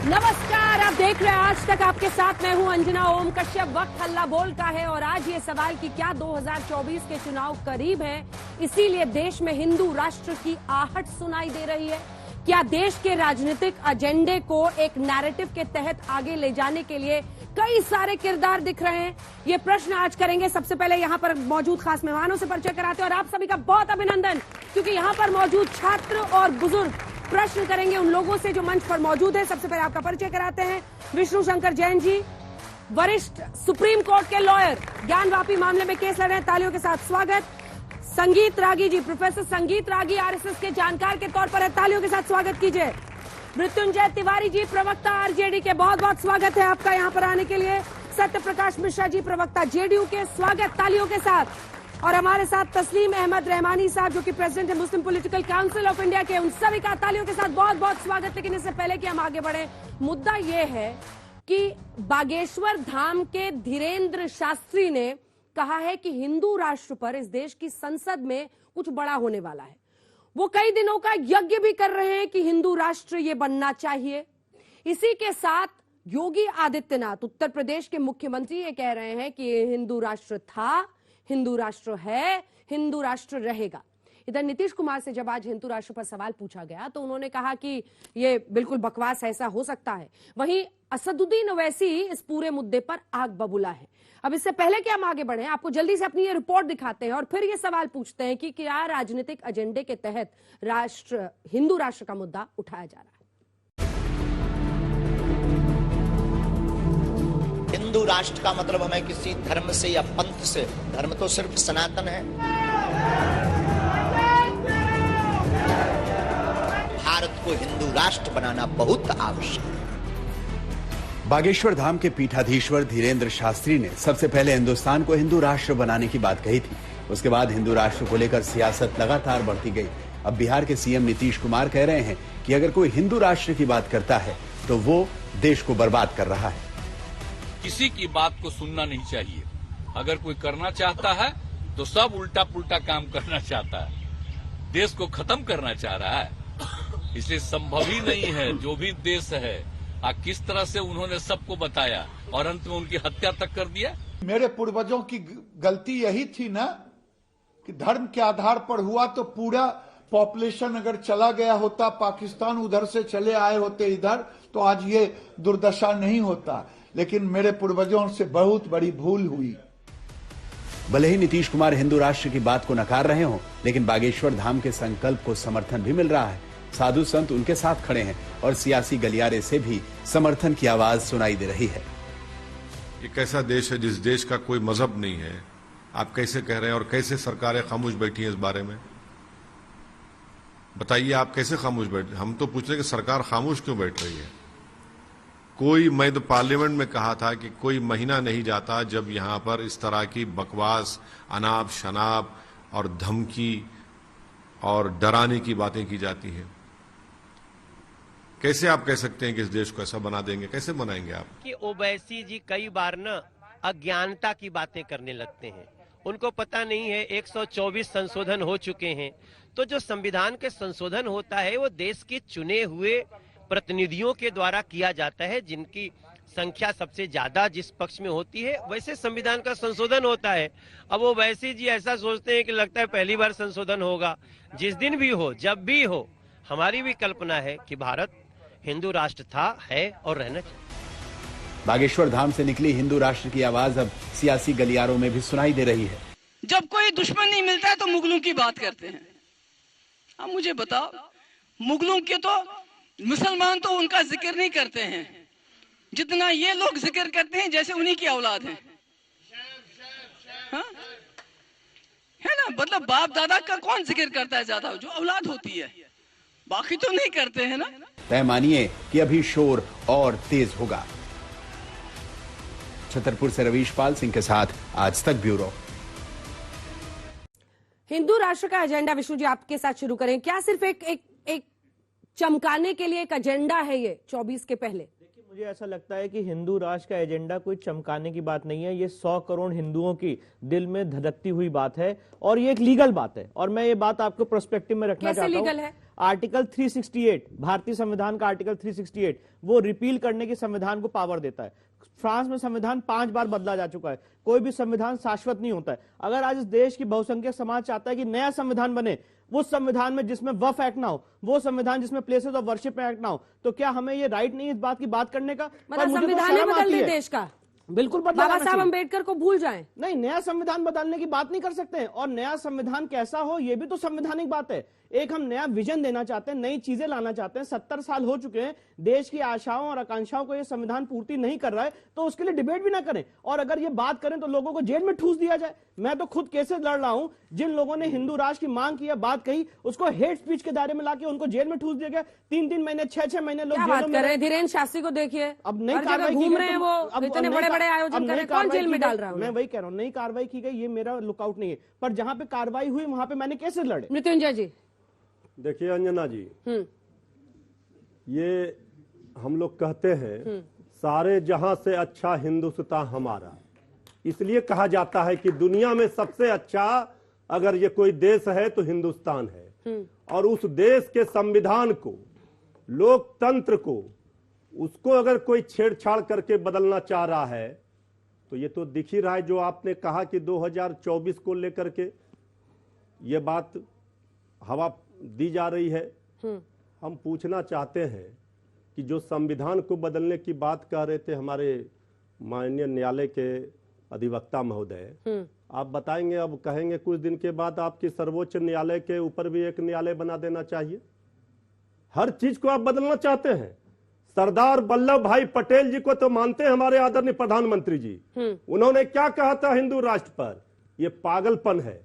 नमस्कार, आप देख रहे हैं आज तक। आपके साथ मैं हूं अंजना ओम कश्यप। वक्त हल्ला बोल का है और आज ये सवाल कि क्या 2024 के चुनाव करीब हैं, इसीलिए देश में हिंदू राष्ट्र की आहट सुनाई दे रही है। क्या देश के राजनीतिक एजेंडे को एक नैरेटिव के तहत आगे ले जाने के लिए कई सारे किरदार दिख रहे हैं? ये प्रश्न आज करेंगे। सबसे पहले यहाँ पर मौजूद खास मेहमानों से परिचय कराते हैं और आप सभी का बहुत अभिनंदन, क्योंकि यहाँ पर मौजूद छात्र और बुजुर्ग प्रश्न करेंगे उन लोगों से जो मंच पर मौजूद है। सबसे पहले आपका परिचय कराते हैं। विष्णु शंकर जैन जी, वरिष्ठ सुप्रीम कोर्ट के लॉयर, ज्ञानवापी मामले में केस लड़ रहे हैं, तालियों के साथ स्वागत। संगीत रागी जी, प्रोफेसर संगीत रागी आरएसएस के जानकार के तौर पर है, तालियों के साथ स्वागत कीजिए। मृत्युंजय तिवारी जी, प्रवक्ता आरजेडी के, बहुत बहुत स्वागत है आपका यहाँ पर आने के लिए। सत्य प्रकाश मिश्रा जी, प्रवक्ता जेडीयू के, स्वागत तालियों के साथ। और हमारे साथ तस्लीम अहमद रहमानी साहब, जो कि प्रेसिडेंट है मुस्लिम पॉलिटिकल काउंसिल ऑफ इंडिया के, उन सभी का तालियों के साथ बहुत बहुत स्वागत। लेकिन इससे पहले कि हम आगे बढ़े, मुद्दा यह है कि बागेश्वर धाम के धीरेन्द्र शास्त्री ने कहा है कि हिंदू राष्ट्र पर इस देश की संसद में कुछ बड़ा होने वाला है। वो कई दिनों का यज्ञ भी कर रहे हैं कि हिंदू राष्ट्र ये बनना चाहिए। इसी के साथ योगी आदित्यनाथ, उत्तर प्रदेश के मुख्यमंत्री, ये कह रहे हैं कि हिंदू राष्ट्र था, हिंदू राष्ट्र है, हिंदू राष्ट्र रहेगा। इधर नीतीश कुमार से जब आज हिंदू राष्ट्र पर सवाल पूछा गया तो उन्होंने कहा कि ये बिल्कुल बकवास, ऐसा हो सकता है। वहीं असदुद्दीन ओवैसी इस पूरे मुद्दे पर आग बबूला है। अब इससे पहले कि हम आगे बढ़े, आपको जल्दी से अपनी ये रिपोर्ट दिखाते हैं और फिर ये सवाल पूछते हैं कि क्या राजनीतिक एजेंडे के तहत हिंदू राष्ट्र का मुद्दा उठाया जा रहा है। हिंदू राष्ट्र का मतलब हमें किसी धर्म से या पंथ से, धर्म तो सिर्फ सनातन है। भारत को हिंदू राष्ट्र बनाना बहुत आवश्यक है। बागेश्वर धाम के पीठाधीश्वर धीरेन्द्र शास्त्री ने सबसे पहले हिंदुस्तान को हिंदू राष्ट्र बनाने की बात कही थी। उसके बाद हिंदू राष्ट्र को लेकर सियासत लगातार बढ़ती गई। अब बिहार के सीएम नीतीश कुमार कह रहे हैं कि अगर कोई हिंदू राष्ट्र की बात करता है तो वो देश को बर्बाद कर रहा है। किसी की बात को सुनना नहीं चाहिए। अगर कोई करना चाहता है तो सब उल्टा पुल्टा काम करना चाहता है, देश को खत्म करना चाह रहा है। इसलिए संभव ही नहीं है। जो भी देश है, किस तरह से उन्होंने सबको बताया और अंत में उनकी हत्या तक कर दिया। मेरे पूर्वजों की गलती यही थी ना कि धर्म के आधार पर हुआ, तो पूरा पॉपुलेशन अगर चला गया होता पाकिस्तान, उधर से चले आए होते इधर, तो आज ये दुर्दशा नहीं होता। लेकिन मेरे पूर्वजों से बहुत बड़ी भूल हुई। भले ही नीतीश कुमार हिंदू राष्ट्र की बात को नकार रहे हों, लेकिन बागेश्वर धाम के संकल्प को समर्थन भी मिल रहा है। साधु संत उनके साथ खड़े हैं और सियासी गलियारे से भी समर्थन की आवाज सुनाई दे रही है। एक ऐसा देश है जिस देश का कोई मजहब नहीं है, आप कैसे कह रहे हैं? और कैसे सरकारें खामोश बैठी हैं इस बारे में? बताइए, आप कैसे खामोश बैठे? हम तो पूछ रहे हैं कि सरकार खामोश क्यों बैठ रही है? मैं तो पार्लियामेंट में कहा था कि कोई महीना नहीं जाता जब यहां पर इस तरह की बकवास, अनाप शनाप और धमकी और डराने की बातें की जाती हैं। कैसे आप कह सकते हैं कि इस देश को ऐसा बना देंगे? कैसे बनाएंगे आप? कि ओवैसी जी कई बार न अज्ञानता की बातें करने लगते हैं। उनको पता नहीं है 124 संशोधन हो चुके हैं। तो जो संविधान के संशोधन होता है वो देश के चुने हुए प्रतिनिधियों के द्वारा किया जाता है, जिनकी संख्या सबसे ज्यादा जिस पक्ष में होती है, वैसे संविधान का संशोधन होता है। अब वो वैसे जी ऐसा सोचते हैं कि लगता है पहली बार संशोधन होगा। जिस दिन भी हो, जब भी हो, हमारी भी कल्पना है कि भारत हिंदू राष्ट्र था, है और रहना चाहिए। बागेश्वर धाम से निकली हिंदू राष्ट्र की आवाज अब सियासी गलियारों में भी सुनाई दे रही है। जब कोई दुश्मन नहीं मिलता है तो मुगलों की बात करते हैं। अब मुझे बताओ, मुगलों के तो मुसलमान तो उनका जिक्र नहीं करते हैं जितना ये लोग जिक्र करते हैं, जैसे उन्हीं की औलाद है। हाँ? है ना? मतलब बाप दादा का कौन जिक्र करता है ज्यादा? जो औलाद होती है, बाकी तो नहीं करते हैं ना। तय मानिए कि अभी शोर और तेज होगा। छतरपुर से रवीश पाल सिंह के साथ आज तक ब्यूरो। हिंदू राष्ट्र का एजेंडा, विष्णु जी आपके साथ शुरू करें। क्या सिर्फ एक चमकाने के लिए एक एजेंडा है ये 24 के पहले? देखिए, मुझे ऐसा लगता है कि हिंदू राष्ट्र का एजेंडा कोई चमकाने की बात नहीं है। ये 100 करोड़ हिंदुओं की दिल में धड़कती हुई बात है और ये एक लीगल बात है। और मैं ये बात आपको पर्सपेक्टिव में रखना चाहता हूँ। लीगल है? आर्टिकल 368, भारतीय संविधान का आर्टिकल 368, वो रिपील करने की संविधान को पावर देता है। फ्रांस में संविधान 5 बार बदला जा चुका है। कोई भी संविधान शाश्वत नहीं होता है। अगर आज इस देश की बहुसंख्यक समाज चाहता है कि नया संविधान बने, वो संविधान में जिसमें वफ एक्ट ना हो, वो संविधान जिसमें प्लेसेस ऑफ वर्शिप एक्ट ना हो, तो क्या हमें ये राइट नहीं इस बात की बात करने का? संविधान ही बदल दे देश का। बिल्कुल बाबा साहब अम्बेडकर को भूल जाएं। नहीं, नया संविधान बदलने की बात नहीं कर सकते। और नया संविधान कैसा हो, यह भी तो संवैधानिक बात है। एक हम नया विजन देना चाहते हैं, नई चीजें लाना चाहते हैं। 70 साल हो चुके हैं, देश की आशाओं और आकांक्षाओं को यह संविधान पूर्ति नहीं कर रहा है, तो उसके लिए डिबेट भी ना करें। और अगर ये बात करें तो लोगों को जेल में ठूस दिया जाए। मैं तो खुद केसेस लड़ रहा हूं, जिन लोगों ने हिंदू राष्ट्र की मांग की, बात कही, उसको हेट स्पीच के दायरे में लाके उनको जेल में ठूस दिया गया। 3-3 महीने 6-6 महीने लोग जेलों में। धीरेन्द्र शास्त्री को देखिए, अब नई कार्रवाई घूम रहे हैं, वो इतने बड़े बड़े आयोजन कर रहे हैं, कौन जेल में डाल रहा है? मैं वही कह रहा हूं, नई कार्रवाई की गई, ये मेरा लुकआउट नहीं है, पर जहां पे कार्रवाई हुई वहां पे मैंने केसेस लड़े। मृत्युंजय जी देखिए अंजना जी, ये हम लोग कहते हैं सारे जहां से अच्छा हिंदुस्तान हमारा, इसलिए कहा जाता है कि दुनिया में सबसे अच्छा अगर ये कोई देश है तो हिंदुस्तान है। और उस देश के संविधान को, लोकतंत्र को, उसको अगर कोई छेड़छाड़ करके बदलना चाह रहा है तो ये तो दिख ही रहा है। जो आपने कहा कि 2024 को लेकर के ये बात हवा दी जा रही है। हम पूछना चाहते हैं कि जो संविधान को बदलने की बात कह रहे थे हमारे माननीय न्यायालय के अधिवक्ता महोदय, आप बताएंगे, अब कहेंगे कुछ दिन के बाद आपकी सर्वोच्च न्यायालय के ऊपर भी एक न्यायालय बना देना चाहिए। हर चीज को आप बदलना चाहते हैं। सरदार वल्लभ भाई पटेल जी को तो मानते हैं हमारे आदरणीय प्रधानमंत्री जी, उन्होंने क्या कहा था हिंदू राष्ट्र पर? ये पागलपन है,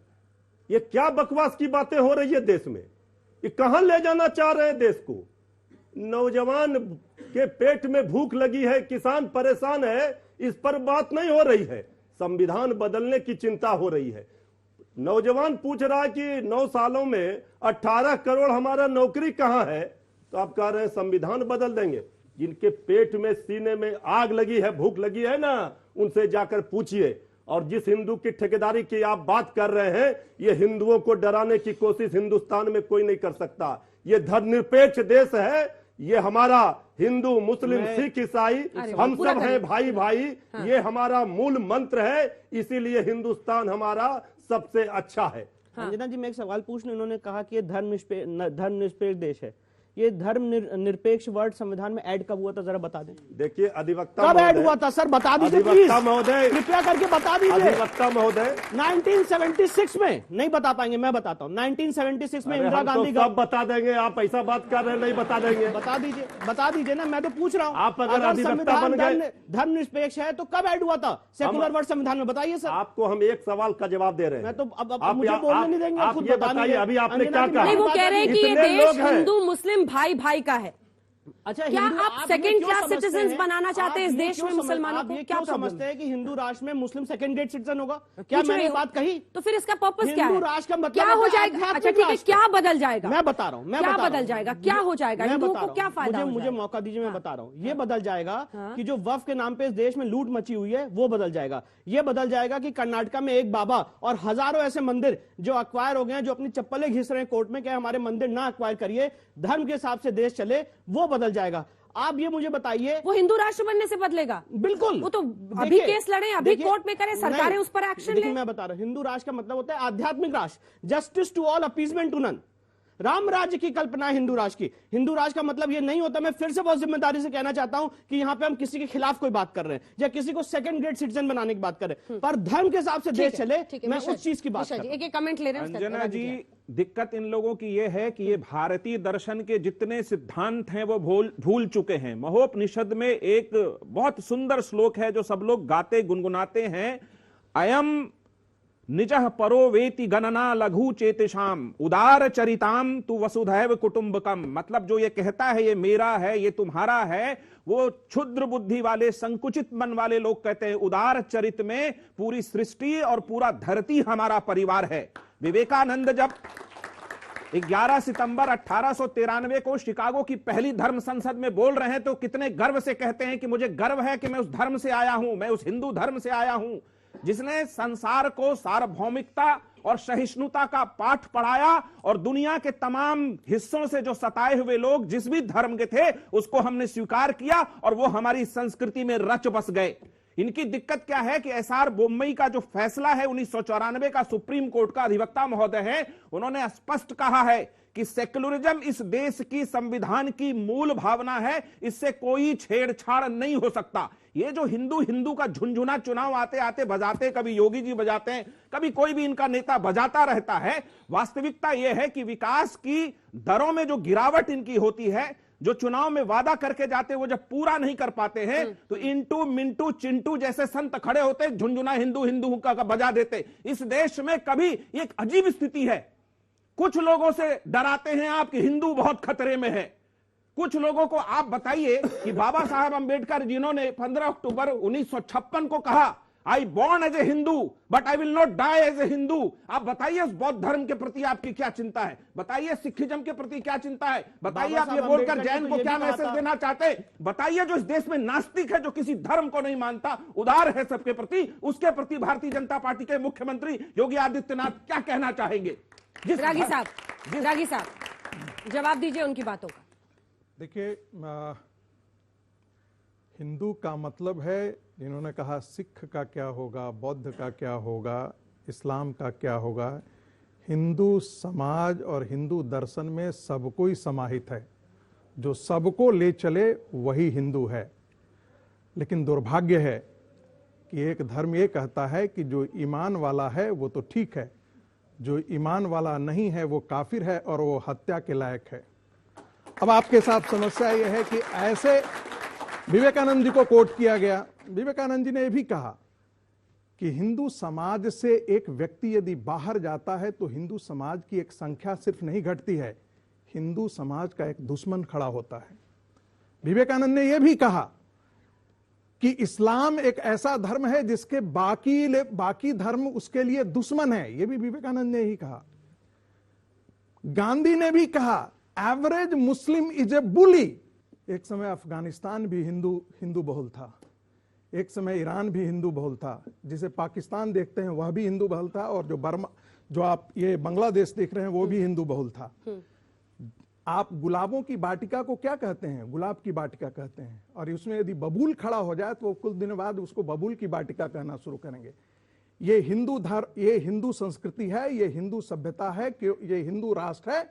ये क्या बकवास की बातें हो रही है देश में, ये कहां ले जाना चाह रहे हैं देश को? नौजवान के पेट में भूख लगी है, किसान परेशान है, इस पर बात नहीं हो रही है। संविधान बदलने की चिंता हो रही है। नौजवान पूछ रहा है कि 9 सालों में 18 करोड़ हमारा नौकरी कहां है, तो आप कह रहे हैं संविधान बदल देंगे। जिनके पेट में, सीने में आग लगी है, भूख लगी है ना, उनसे जाकर पूछिए। और जिस हिंदू की ठेकेदारी की आप बात कर रहे हैं, ये हिंदुओं को डराने की कोशिश हिंदुस्तान में कोई नहीं कर सकता। ये धर्मनिरपेक्ष देश है, ये हमारा हिंदू, मुस्लिम, सिख, ईसाई हम सब हैं भाई भाई। ये हमारा मूल मंत्र है, इसीलिए हिंदुस्तान हमारा सबसे अच्छा है। अंजना जी, मैं एक सवाल पूछने, उन्होंने कहा कि ये धर्मनिरपेक्ष देश है। ये धर्म निरपेक्ष वर्ड संविधान में ऐड कब हुआ था, जरा बता दें। देखिए अधिवक्ता कब ऐड हुआ था सर, बता दीजिए प्लीज, महोदय, कृपया करके बता दीजिए। अधिवक्ता महोदय 1976 में, नहीं बता पाएंगे, मैं बताता हूँ। 1976 में इंदिरा गांधी तो सब बता देंगे, आप ऐसा बात कर रहे हैं, नहीं बता देंगे। बता दीजिए ना, मैं तो पूछ रहा हूँ। आप अगर अधिवक्ता बन गए, धर्मनिरपेक्ष है तो कब ऐड हुआ था सेकुलर वर्ड संविधान में, बताइए सर। आपको हम एक सवाल का जवाब दे रहे हैं। मैं तो अब मुझे बोलने नहीं देंगे, आप ये बताइए अभी आपने क्या कहा? नहीं, वो कह रहे हैं कि ये देश हिंदू मुस्लिम भाई भाई का है। अच्छा, क्या आप सेकंड क्लास सिटीजन्स बनाना चाहते हैं इस देश में मुसलमानों को? क्या समझते हैं कि हिंदू राष्ट्र में मुस्लिम सेकंड ग्रेड सिटीजन होगा? क्या मैंने बात कही? तो फिर इसका पर्पस क्या है? हिंदू राष्ट्र का मतलब क्या हो जाएगा? अच्छा ठीक है, क्या बदल जाएगा? मैं बता रहा हूँ, क्या बदल जाएगा, क्या हो जाएगा, हिंदुओं को क्या फायदा? मुझे मौका दीजिए, मैं बता रहा हूँ। ये बदल जाएगा कि जो वक्फ के नाम पे इस देश में लूट मची हुई है वो बदल जाएगा। ये बदल जाएगा कि कर्नाटका में एक बाबा और हजारों ऐसे मंदिर जो अक्वायर हो गए हैं, जो अपनी चप्पलें घिस रहे हैं कोर्ट में, क्या हमारे मंदिर ना अक्वायर करिए, धर्म के हिसाब से देश चले, वो बदल जाएगा। आप ये मुझे बताइए, वो हिंदू राष्ट्र बनने से बदलेगा? बिल्कुल, वो तो अभी केस लड़े, अभी कोर्ट में करें, सरकारें उस पर एक्शन लें। मैं बता रहा हूं, हिंदू राष्ट्र का मतलब होता है आध्यात्मिक राष्ट्र, justice to all, appeasement to none. Ram Rajya की कल्पना है हिंदू राष्ट्र की। हिंदू राष्ट्र का मतलब ये नहीं होता, मैं फिर से बहुत जिम्मेदारी से कहना चाहता हूं कि यहां पे हम किसी के खिलाफ कोई बात कर रहे हैं या किसी को सेकंड ग्रेड सिटीजन बनाने की बात कर रहे हैं, पर धर्म के हिसाब से देश चले, मैं उस चीज की बात कर रहा हूं। एक कमेंट ले रहे हैं अंजना जी। दिक्कत इन लोगों की यह है कि ये भारतीय दर्शन के जितने सिद्धांत हैं वो भूल चुके हैं। महोपनिषद में एक बहुत सुंदर श्लोक है जो सब लोग गाते गुनगुनाते हैं, अयम निजः परो वेति गणना लघु चेतिशाम उदार चरिताम तु वसुधैव कुटुंबकम। मतलब जो ये कहता है ये मेरा है, ये तुम्हारा है, वो क्षुद्र बुद्धि वाले, संकुचित मन वाले लोग कहते हैं उदार चरित में पूरी सृष्टि और पूरा धरती हमारा परिवार है। विवेकानंद जब 11 सितंबर 1893 को शिकागो की पहली धर्म संसद में बोल रहे हैं तो कितने गर्व से कहते हैं कि मुझे गर्व है कि मैं उस धर्म से आया हूं, मैं उस हिंदू धर्म से आया हूं जिसने संसार को सार्वभौमिकता और सहिष्णुता का पाठ पढ़ाया और दुनिया के तमाम हिस्सों से जो सताए हुए लोग जिस भी धर्म के थे उसको हमने स्वीकार किया और वो हमारी संस्कृति में रच बस गए। इनकी दिक्कत क्या है कि एसआर बोम्मई का जो फैसला है 1994 का सुप्रीम कोर्ट का अधिवक्ता महोदय है, उन्होंने स्पष्ट कहा है कि सेक्युलरिज्म इस देश की संविधान की मूल भावना है, इससे कोई छेड़छाड़ नहीं हो सकता। ये जो हिंदू हिंदू का झुंझुना चुनाव आते आते बजाते, कभी योगी जी बजाते हैं, कभी कोई भी इनका नेता बजाता रहता है, वास्तविकता यह है कि विकास की दरों में जो गिरावट इनकी होती है, जो चुनाव में वादा करके जाते वो जब पूरा नहीं कर पाते हैं तो इंटू मिंटू चिंटू जैसे संत खड़े होते, झुंझुना हिंदू हिंदू का बजा देते। इस देश में कभी एक अजीब स्थिति है, कुछ लोगों से डराते हैं आप कि हिंदू बहुत खतरे में है। कुछ लोगों को आप बताइए कि बाबा साहब अंबेडकर जिन्होंने 15 अक्टूबर 1956 को कहा I born as a Hindu but I will not die as a Hindu, आप बताइए उस बौद्ध धर्म के प्रति आपकी क्या चिंता है, बताइए सिखिज्म के प्रति क्या चिंता है, बताइए आप ये बोलकर जैन को क्या मैसेज देना चाहते हैं, बताइए जो इस देश में नास्तिक है, जो किसी धर्म को नहीं मानता, उदार है सबके प्रति, उसके प्रति भारतीय जनता पार्टी के मुख्यमंत्री योगी आदित्यनाथ क्या कहना चाहेंगे? रागी साहब जवाब दीजिए उनकी बातों का। देखिए, हिंदू का मतलब है, जिन्होंने कहा सिख का क्या होगा, बौद्ध का क्या होगा, इस्लाम का क्या होगा, हिंदू समाज और हिंदू दर्शन में सबको ही समाहित है। जो सबको ले चले वही हिंदू है। लेकिन दुर्भाग्य है कि एक धर्म ये कहता है कि जो ईमान वाला है वो तो ठीक है, जो ईमान वाला नहीं है वो काफिर है और वो हत्या के लायक है। अब आपके साथ समस्या ये है कि ऐसे विवेकानंद जी को कोट किया गया। विवेकानंद जी ने भी कहा कि हिंदू समाज से एक व्यक्ति यदि बाहर जाता है तो हिंदू समाज की एक संख्या सिर्फ नहीं घटती है, हिंदू समाज का एक दुश्मन खड़ा होता है। विवेकानंद ने यह भी कहा कि इस्लाम एक ऐसा धर्म है जिसके बाकी धर्म उसके लिए दुश्मन है, यह भी विवेकानंद ने ही कहा। गांधी ने भी कहा एवरेज मुस्लिम इज ए बुली। एक समय अफगानिस्तान भी हिंदू बहुल था, एक समय ईरान भी हिंदू बहुल था, जिसे पाकिस्तान देखते हैं वह भी हिंदू बहुल था, और जो आप ये बांग्लादेश देख रहे हैं वो भी हिंदू बहुल था। आप गुलाबों की वाटिका को क्या कहते हैं? गुलाब की वाटिका कहते हैं, और उसमें यदि बबूल खड़ा हो जाए तो कुछ दिन बाद उसको बबूल की वाटिका कहना शुरू करेंगे। ये हिंदू धर्म, ये हिंदू संस्कृति है, ये हिंदू सभ्यता है, ये हिंदू राष्ट्र है,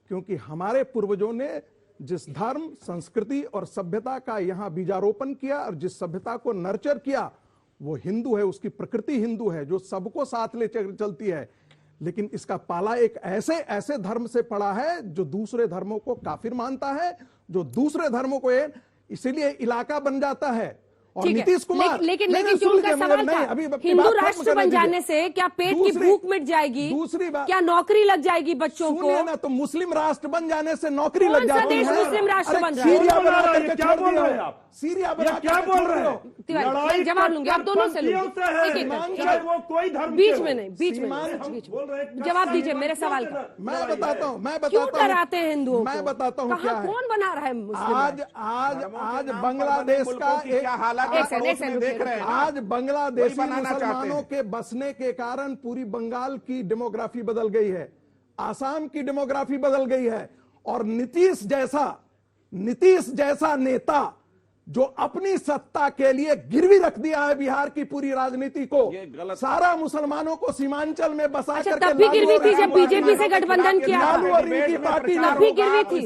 क्योंकि हमारे पूर्वजों ने जिस धर्म, संस्कृति और सभ्यता का यहाँ बीजारोपण किया और जिस सभ्यता को नर्चर किया वो हिंदू है, उसकी प्रकृति हिंदू है जो सबको साथ ले चलती है। लेकिन इसका पाला एक ऐसे धर्म से पड़ा है जो दूसरे धर्मों को काफिर मानता है, जो दूसरे धर्मों को इसीलिए इलाका बन जाता है। और नीतीश कुमार लेकिन उनका सवाल था हिंदू राष्ट्र बन जाने से क्या पेट की भूख मिट जाएगी? दूसरी बात, क्या नौकरी लग जाएगी बच्चों को? ना तो मुस्लिम राष्ट्र बन जाने से नौकरी लग जाती है। मुस्लिम राष्ट्र बन रहा है? क्या बोल रहे हैं आप? सीरिया क्या बोल रहे हो? जवाब लूंगी, आप दोनों से लूंगी, वो कोई धर्म बीच में जवाब दीजिए मेरे सवाल का। मैं बताता हूँ क्यों डराते हैं हिंदुओं? मैं बताता हूँ क्या है। कौन बना रहा है? आज बांग्लादेश का एक हालत देख रहे हैं। आज बांग्लादेशी मुसलमानों के बसने के कारण पूरी बंगाल की डेमोग्राफी बदल गई है, आसाम की डेमोग्राफी बदल गई है, और नीतीश जैसा नेता जो अपनी सत्ता के लिए गिरवी रख दिया है बिहार की पूरी राजनीति को, सारा मुसलमानों को सीमांचल में बसा करके तब भी गिरवी थी जब बीजेपी से गठबंधन किया।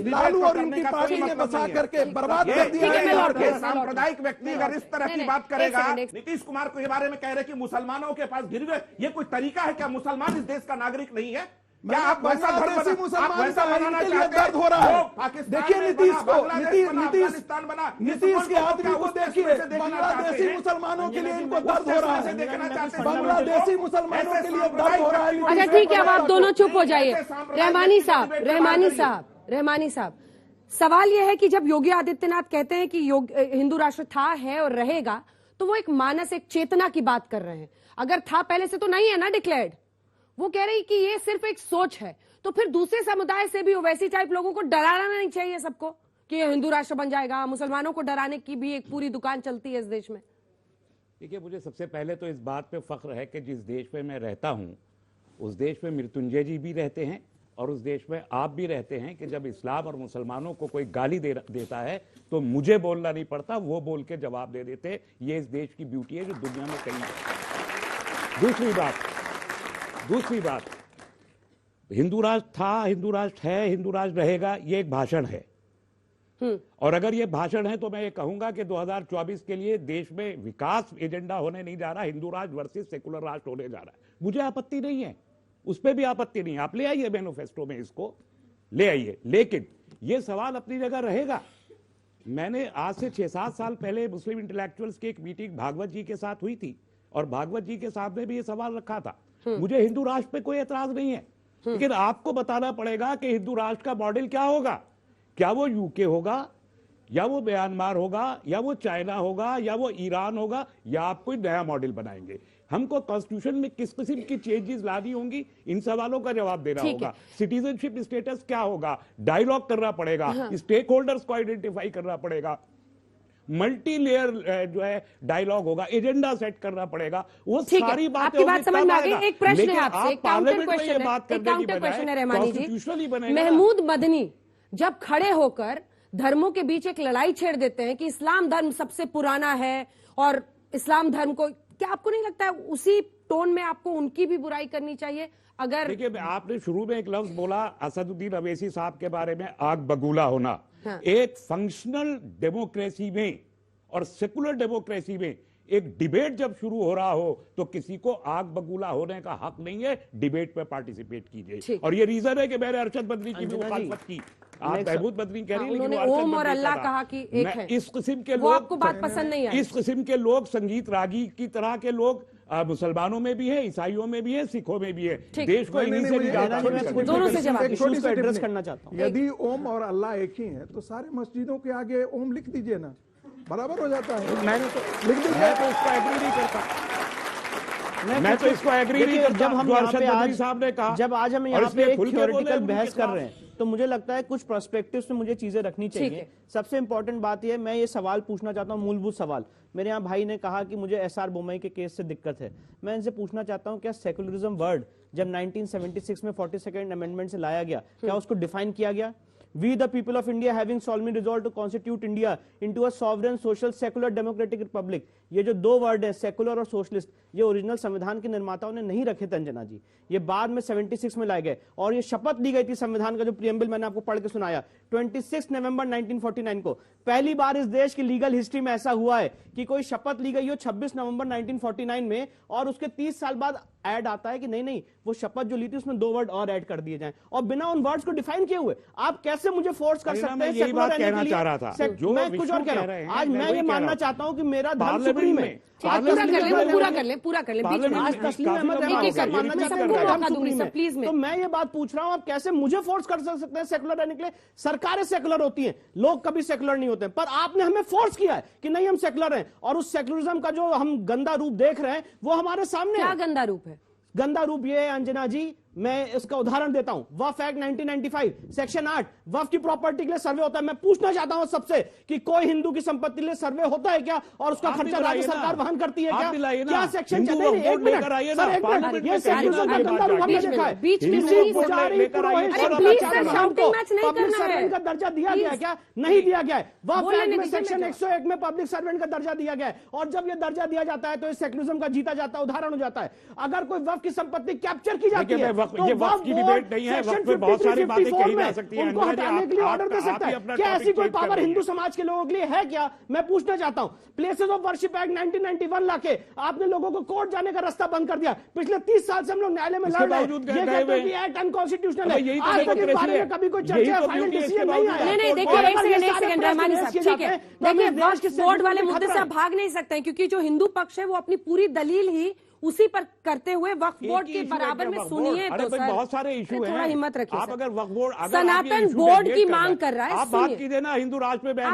लालू और इनकी पार्टी ने बसा करके बर्बाद कर दिया। सांप्रदायिक व्यक्ति अगर इस तरह की बात करेगा, नीतीश कुमार को इस बारे में कह रहे कि मुसलमानों के पास गिरवी, ये कोई तरीका है क्या? मुसलमान इस देश का नागरिक नहीं है क्या? आप वैसा धर्म बनाना चाहते हैं? हो रहा है। देखिए नीतीश के आदमी को देखिए, बांग्लादेशी मुसलमानों के लिए इनको दर्द हो रहा है, बांग्लादेशी मुसलमानों के लिए दर्द हो रहा है। अच्छा ठीक है, अब आप दोनों चुप हो जाइए। रहमानी साहब, सवाल यह है कि जब योगी आदित्यनाथ कहते हैं कि हिंदू राष्ट्र था, है और रहेगा, तो वो एक मानस, एक चेतना की बात कर रहे हैं। अगर था पहले से तो नहीं है ना डिक्लेयर्ड, वो कह रही कि ये सिर्फ एक सोच है। तो फिर दूसरे समुदाय से भी ओवैसी टाइप लोगों को डराना नहीं चाहिए सबको कि ये हिंदू राष्ट्र बन जाएगा। मुसलमानों को डराने की भी एक पूरी दुकान चलती है इस देश में। देखिए, मुझे सबसे पहले तो इस बात पे फख्र है कि जिस देश में मैं रहता हूं उस देश में मृत्युंजय जी भी रहते हैं और उस देश में आप भी रहते हैं कि जब इस्लाम और मुसलमानों को कोई गाली देता है तो मुझे बोलना नहीं पड़ता, वो बोल के जवाब दे देते। ये इस देश की ब्यूटी है जो दुनिया में कहीं नहीं। दूसरी बात, हिंदू राष्ट्र था, हिंदू राष्ट्र है, हिंदू राष्ट्र रहेगा, ये एक भाषण है। और अगर ये भाषण है तो मैं ये कहूंगा कि 2024 के लिए देश में विकास एजेंडा होने नहीं जा रहा, हिंदू राष्ट्र वर्सेस सेकुलर राष्ट्र होने जा रहा है। मुझे आपत्ति नहीं है, उस पर भी आपत्ति नहीं, आप ले आइए मैनिफेस्टो में, इसको ले आइए। लेकिन ये सवाल अपनी जगह रहेगा। मैंने आज से 6-7 साल पहले मुस्लिम इंटेलेक्चुअल्स की एक मीटिंग भागवत जी के साथ हुई थी और भागवत जी के सामने भी ये सवाल रखा था। मुझे हिंदू राष्ट्र पे कोई एतराज नहीं है, लेकिन आपको बताना पड़ेगा कि हिंदू राष्ट्र का मॉडल क्या होगा। क्या वो यूके होगा, या वो म्यांमार होगा, या वो चाइना होगा, या वो ईरान होगा, या आप कोई नया मॉडल बनाएंगे। हमको कॉन्स्टिट्यूशन में किस किस्म की चेंजेस लानी होंगी, इन सवालों का जवाब देना होगा। सिटीजनशिप स्टेटस क्या होगा, डायलॉग करना पड़ेगा, स्टेक होल्डर्स को आइडेंटिफाई करना पड़ेगा, मल्टी लेयर जो है डायलॉग होगा, एजेंडा सेट करना पड़ेगा। वो सारी बातें आपकी बात समझ में आ गई। एक प्रश्न है आपसे, एक काउंटर क्वेश्चन है रहमानी जी। महमूद मदनी जब खड़े होकर धर्मों के बीच एक लड़ाई छेड़ देते हैं कि इस्लाम धर्म सबसे पुराना है और इस्लाम धर्म को, क्या आपको नहीं लगता है उसी टोन में आपको उनकी भी बुराई करनी चाहिए? अगर देखिए, आपने शुरू में एक लफ्ज बोला असदुद्दीन अवैसी साहब के बारे में, आग बगूला होना। एक फंक्शनल डेमोक्रेसी में और सेकुलर डेमोक्रेसी में एक डिबेट जब शुरू हो रहा हो तो किसी को आग बगूला होने का हक नहीं है। डिबेट में पार्टिसिपेट कीजिए। और ये रीजन है कि मैंने अरशद बदरी की भी मुखालफत की। आप महमूद बदरी कह रही हैं, लेकिन ओम और अल्लाह कहा कि एक है। इस किस्म के लोग, आपको बात पसंद नहीं आई। इस किस्म के लोग, संगीत रागी की तरह के लोग मुसलमानों में भी है, ईसाइयों में भी है, सिखों में भी है। देश को इन्हीं से दोनों से जवाब एड्रेस करना चाहता हूँ। यदि ओम और अल्लाह एक ही है तो सारे मस्जिदों के आगे ओम लिख दीजिए ना, बराबर हो जाता है। मैंने तो लिख दिया, मैं तो इसको एग्री नहीं करता। मैं तो इसको एग्री नहीं करता। जब हम यहाँ पे आज, जब आज हम यहाँ पे एक थ्योरेटिकल बहस कर रहे हैं तो मुझे लगता है कुछ पर्सपेक्टिव्स में मुझे चीजें रखनी चाहिए। सबसे इंपॉर्टेंट बात यह, मैं ये सवाल पूछना चाहता हूँ, मूलभूत सवाल। मेरे यहाँ भाई ने कहा कि मुझे एसआर बोमई के केस से दिक्कत है। मैं इनसे पूछना चाहता हूँ, क्या सेकुलरिज्म वर्ड जब 1976 में 42nd अमेंडमेंट से लाया गया, क्या उसको डिफाइन किया गया? We the people of India having solemnly resolved to constitute India into a sovereign, social, secular, democratic republic. ये जो दो वर्ड है, सेकुलर और सोशलिस्ट, ये ओरिजिनल संविधान के निर्माताओं ने नहीं रखे थे अंजना जी, ये बाद में 76 में लाए गए। और ये शपथ ली गई थी संविधान का, जो प्रीएम्बल मैंने आपको पढ़ के सुनाया, 26 नवंबर 1949 को। पहली बार इस देश की लीगल हिस्ट्री में ऐसा हुआ है कि कोई शपथ ली गई हो 26 नवंबर 1949 में और उसके 30 साल बाद ऐड आता है कि नहीं वो शपथ जो ली थी उसमें 2 वर्ड और ऐड कर दिए जाएं, और बिना उन वर्ड्स को डिफाइन किए हुए आप कैसे मुझे फोर्स कर सकते हैं? यही बात कहना चाह रहा था। मैं कुछ और कह रहा हूं। आज मैं ये मानना चाहता हूं कि मेरा धर्म सुप्रीम है। पूरा कर ले आज तस्लीम अहमद मानना चाहता हूं, तो मैं ये बात पूछ रहा हूं, आप कैसे मुझे फोर्स कर सकते हैं सेकुलर रहने के लिए? सरकारें सेकुलर होती हैं, लोग कभी सेकुलर नहीं होते, पर आपने हमें फोर्स किया है कि नहीं हम सेकुलर हैं, और उस सेकुलरिज्म का जो हम गंदा रूप देख रहे हैं वो हमारे सामने। क्या गंदा रूप है? गंदा रूप ये है अंजना जी, मैं इसका उदाहरण देता हूं। वक्फ एक्ट 1995 सेक्शन 8, वक्फ की प्रॉपर्टी के लिए सर्वे होता है। मैं पूछना चाहता हूं सबसे कि कोई हिंदू की संपत्ति के लिए सर्वे होता है क्या, और उसका खर्चा राज्य सरकार वहन करती है क्या? क्या सेक्शन चलते हैं? एक मिनट सर, एक मिनट, ये सेक्युलरिज्म का गंदा रूप हमने देखा है। पब्लिक सर्वेंट का दर्जा दिया गया है क्या? नहीं दिया गया है। वक्फ एक्ट में सेक्शन 101 में पब्लिक सर्वेंट का दर्जा दिया गया है, और जब यह दर्जा दिया जाता है तो इस सेक्युलरिज्म का जीता जाता उदाहरण हो जाता है। अगर कोई वक्फ की संपत्ति कैप्चर की जाती है, ये वक्फ की डिबेट नहीं है, वक्फ पे बहुत सारी बातें कही जा सकती हैं। उनको हटाने के लिए ऑर्डर दे सकता है क्या? ऐसी कोई पावर हिंदू समाज के लोगों के लिए है क्या? मैं पूछना चाहता हूं। प्लेसेस ऑफ वर्शिप एक्ट 1991 लाके आपने लोगों को कोर्ट जाने का रास्ता बंद कर दिया। पिछले 30 साल से हम लोग न्यायालय में लड़ रहे हैं, ये कहते हैं कि एक्ट अनकॉन्स्टिट्यूशनल है। आज तक इस बारे में कभी कोई चर्चा, फाइनल डिसीजन नहीं आया। नहीं, देखिए एक सेकंड रहमानी साहब, ठीक है, देखिए वक्फ बोर्ड वाले मुद्दे से आप भाग नहीं सकते हैं, क्योंकि जो हिंदू पक्ष है वो अपनी पूरी दलील ही उसी पर करते हुए वक्फ बोर्ड के बराबर में सुनिए तो सर, बहुत सारे इशू हैं, थोड़ा हिम्मत रखिए। आप अगर वक्फ बोर्ड, सनातन बोर्ड की मांग कर रहा है, आप बात कीजिए ना हिंदू राष्ट्र पे।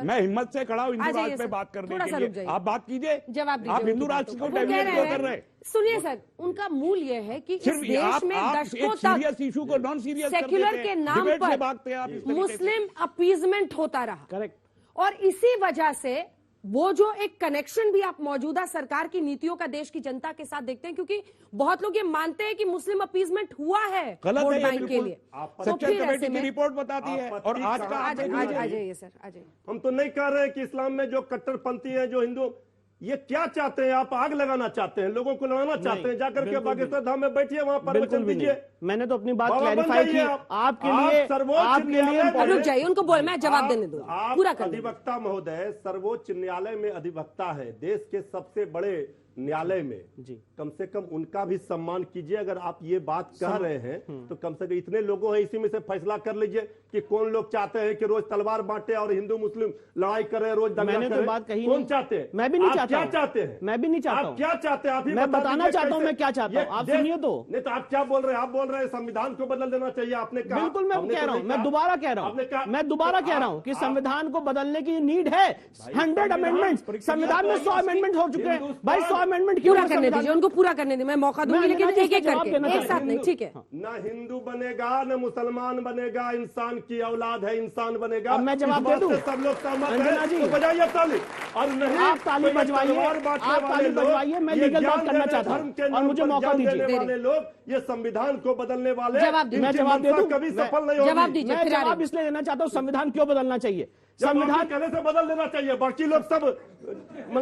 मैं हिम्मत से खड़ा हूँ हिंदू राष्ट्र पे बात करने के लिए, आप बात कीजिए, जवाब आप हिंदू राष्ट्र को डेवलप क्यों कर रहे हैं? सुनिए सर, उनका मूल ये है कि इस देश में दशकों तक इशू को नॉन सीरियस सेक्युलर के नाम पर मुस्लिम अपीजमेंट होता रहा, करेक्ट, और इसी वजह से वो जो एक कनेक्शन भी आप मौजूदा सरकार की नीतियों का देश की जनता के साथ देखते हैं, क्योंकि बहुत लोग ये मानते हैं कि मुस्लिम अपीजमेंट हुआ है वोट बैंक के लिए। तो फिर ऐसे में रिपोर्ट बताती है। और आज का आ जाइए सर, आ जाइए। हम तो नहीं कह रहे हैं कि इस्लाम में जो कट्टरपंथी है, जो हिंदू, ये क्या चाहते हैं? आप आग लगाना चाहते हैं, लोगों को लगाना चाहते हैं। जाकर के पाकिस्तान धाम में बैठिए, वहां पर वचन दीजिए। मैंने तो अपनी बात क्लैरिफाई की आपके लिए। रुक जाइए, उनको बोल, मैं जवाब देने दूं, पूरा कर। अधिवक्ता महोदय सर्वोच्च न्यायालय में अधिवक्ता है, देश के सबसे बड़े न्यायालय में जी, कम से कम उनका भी सम्मान कीजिए। अगर आप ये बात कह रहे हैं तो कम से कम इतने लोगों हैं, इसी में से फैसला कर लीजिए कि कौन लोग चाहते हैं कि रोज तलवार बांटे और हिंदू मुस्लिम लड़ाई करे, रोज दंगा करे। तो बात कही कौन चाहते हैं? मैं भी नहीं चाहता। क्या चाहते हैं? मैं भी नहीं चाहता। आप क्या चाहते हैं? आप मैं बताना चाहता हूं मैं क्या चाहता हूं, आप सुनिए तो। नहीं तो आप क्या बोल रहे हैं? आप बोल रहे हैं संविधान को बदल देना चाहिए, आपने कहा। बिल्कुल मैं कह रहा हूं, मैं दोबारा कह रहा हूं, मैं दोबारा कह रहा हूं कि संविधान को बदलने की नीड है। 100 अमेंडमेंट, संविधान में 100 अमेंडमेंट हो चुके हैं भाई। 100 अमेंडमेंट क्यों करने दीजिए, उनको पूरा करने दीजिए। मैं मौका दूंगी, लेकिन एक एक करके, एक साथ नहीं, ठीक है? न हिंदू बनेगा, न मुसलमान बनेगा, इंसान की औलाद है, इंसान बनेगा। अब मैं जवाब दे दूं? सब लोग सहमत हैं तो बजाइए ताली। और नहीं, आप ताली बजवाइए, आप ताली बजवाइए। मैं लीगल बात करना चाहता हूं और मुझे मौका दीजिए। वाले लोग, ये संविधान को बदलने वाले, मैं जवाब दे दूं? कभी सफल नहीं होगी। जवाब दीजिए। मैं जवाब इसलिए देना चाहता हूं, संविधान क्यों बदलना चाहिए? संविधान कहने से बदल देना चाहिए। बाकी लोग सब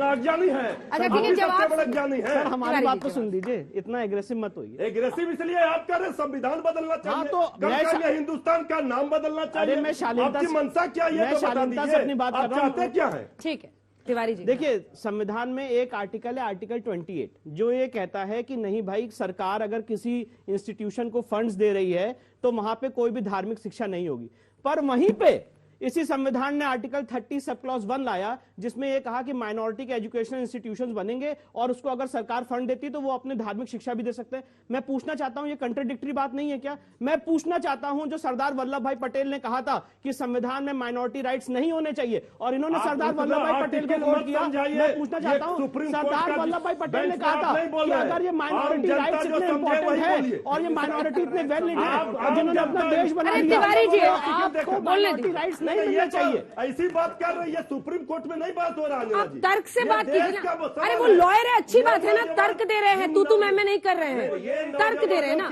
अज्ञानी है। अच्छा ठीक है, जवाब अज्ञानी है। सर हमारी बात तो सुन लीजिए, इतना एग्रेसिव मत होइए। एग्रेसिव इसलिए आप कह रहे हैं संविधान बदलना चाहिए। हाँ, तो हिंदुस्तान का नाम बदलना चाहिए। अरे मैं शालीनता आपकी मंशा क्या है? मैं शालीनता से अपनी बात कर रहा हूँ। चाहते क्या है? ठीक है तिवारी जी, देखिए संविधान में एक आर्टिकल है, आर्टिकल 28, जो ये कहता है कि नहीं भाई, सरकार अगर किसी इंस्टीट्यूशन को फंड्स दे रही है तो वहां पे कोई भी धार्मिक शिक्षा नहीं होगी। पर वहीं पे इसी संविधान ने आर्टिकल 30 सब क्लॉज 1 लाया, जिसमें यह कहा कि माइनॉरिटी के एजुकेशनल इंस्टीट्यूशंस बनेंगे और उसको अगर सरकार फंड देती है तो वो अपने धार्मिक शिक्षा भी दे सकते हैं। मैं पूछना चाहता हूं, ये कंट्राडिक्टरी बात नहीं है क्या? मैं पूछना चाहता हूं, जो सरदार वल्लभ भाई पटेल ने कहा था कि संविधान में माइनॉरिटी राइट्स नहीं होने चाहिए और इन्होंने सरदार वल्लभ भाई पटेल को कोट किया। मैं पूछना चाहता हूं, सरदार वल्लभ भाई पटेल ने कहा था कि अगर ये माइनॉरिटी राइट्स इतने इंपॉर्टेंट है और ये माइनॉरिटी इतने वेल लीड है जिन्होंने अपना देश बना लिया, तिवारी जी आपको माइनॉरिटी राइट्स नहीं मिलने चाहिए। ऐसी बात कर रही है, सुप्रीम कोर्ट में नहीं बात हो रहा है। आप तर्क से बात कीजिए ना। अरे वो लॉयर है, अच्छी बात है ना, तर्क दे रहे हैं, तू मैं नहीं कर रहे हैं, तर्क दे रहे हैं ना।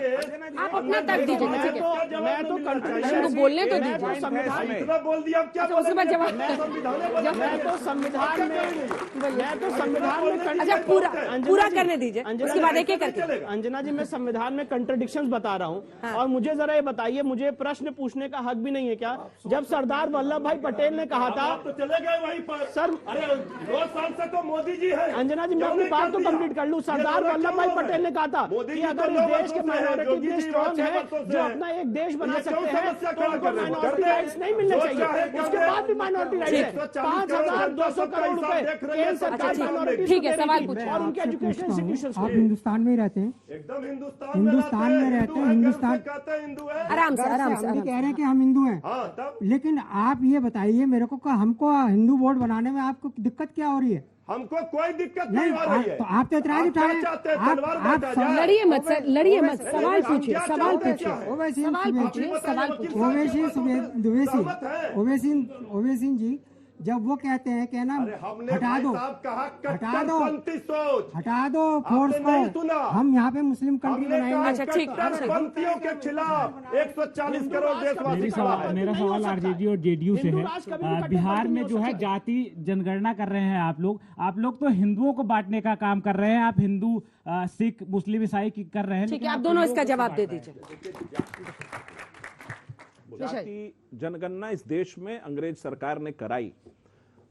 आप अपना तर्क दीजिए, ठीक है? मैं तो उनको बोलने तो दीजिए। इतना बोल दिया, क्या उसके बाद जवाब। मैं तो संविधान में अच्छा पूरा करने दीजिए, उसके बाद एक एक करके। अंजना जी, मैं संविधान में कंट्राडिक्शंस बता रहा हूँ और मुझे जरा ये बताइए, मुझे प्रश्न पूछने का हक भी नहीं है क्या? जब सरदार वल्लभ भाई पटेल ने कहा था तो चले गए वहीं पर सर। अरे 2 साल से तो मोदी जी है। अंजना जी, मैं अपनी बात तो कंप्लीट कर लूं। सरदार वल्लभ भाई पटेल ने कहा था कि अगर इस देश के माइनॉरिटी इतने स्ट्रांग है जो अपना एक देश बना सकते हैं तो उनको माइनॉरिटी राइट्स नहीं मिलने चाहिए। उसके बाद भी माइनॉरिटी राइट्स है। 5200 करोड़ रुपए केंद्र सरकार माइनॉरिटी, ठीक है, सवाल पूछिए। और उनके एजुकेशन इंस्टीट्यूशंस। आप हिंदुस्तान में ही रहते हैं? एकदम हिंदुस्तान में रहते हैं। हिंदुस्तान कहते हैं हिंदू है। आराम से हम कह रहे हैं कि हम हिंदू हैं, लेकिन आप ये बताइए मेरे को, हमको हिंदू वोट बनाने में आपको दिक्कत क्या हो रही है? हमको कोई दिक्कत नहीं हो रही है। तो आप तो इतराज उठा रहे हैं। लड़िए मत सर, लड़िए मत, सवाल पूछिए, सवाल पूछिए, ओवैसी सिंह जी, जब वो कहते हैं कि ना हटा दो फोर्स को, हम यहाँ पे मुस्लिम कंट्री बनाएंगे। अच्छा ठीक, पंथियों के खिलाफ 140 करोड़ देशवासी। मेरा सवाल आरजेडी और जेडीयू से है। बिहार में जो है जाति जनगणना कर रहे हैं आप लोग तो हिंदुओं को बांटने का काम कर रहे हैं। आप हिंदू, सिख, मुस्लिम, ईसाई कर रहे हैं। ठीक है, आप दोनों इसका जवाब दे दीजिए। जाति जनगणना इस देश में अंग्रेज सरकार ने कराई।